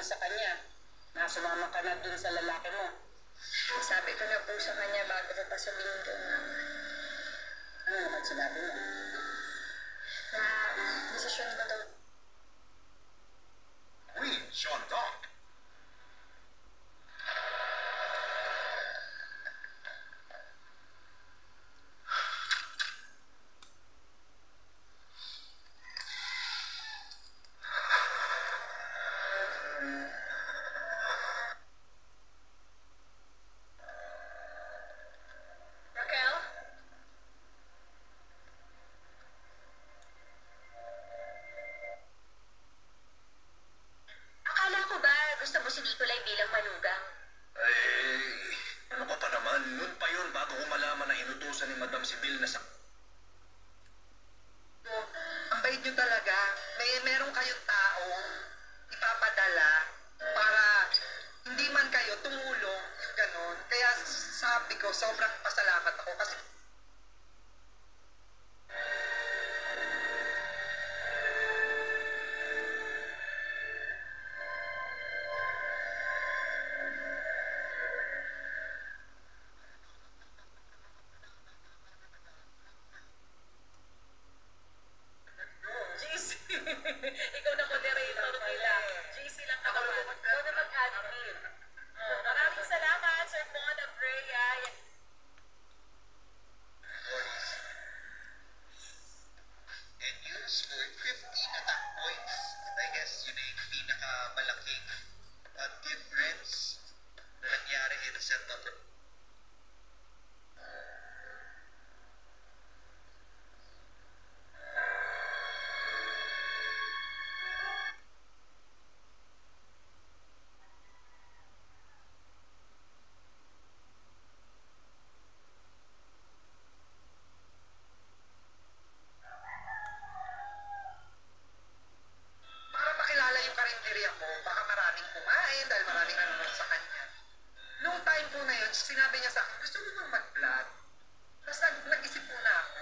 sa kanya na sumama ka na dun sa lalaki mo. Sabi ko na po sa kanya bago ko pa sabihin kay mama. Ano naman sinabi mo? Na desisyon ko daw. Queen Sean Doc. Raquel? Akala ko ba gusto mo si Nicolay bilang manugang? Ay, ano ka pa naman? Noon pa yun bago ko malaman na inutusan ni Madam Sibyl na sa... Ang bait nyo talaga. Meron kayong tao ipapadala para hindi man kayo tumulong yung ganon. Kaya sabi ko, sobrang pasalamat ako kasi JC! Ikaw na moderator nila. JC lang ka naman. Ikaw na mag-admin. Maraming salamat, Sir Mon Abrea. And you scored 15 attack points. And I guess yun na yung pinakamalaking difference na nangyari in set number. para pakilala yung karinderya ko, baka maraming kumain dahil maraming nanonood sa kanya. Nung time po na yun, sinabi niya sa akin, gusto mo bang mag-vlog? Tapos nag-isip po na ako.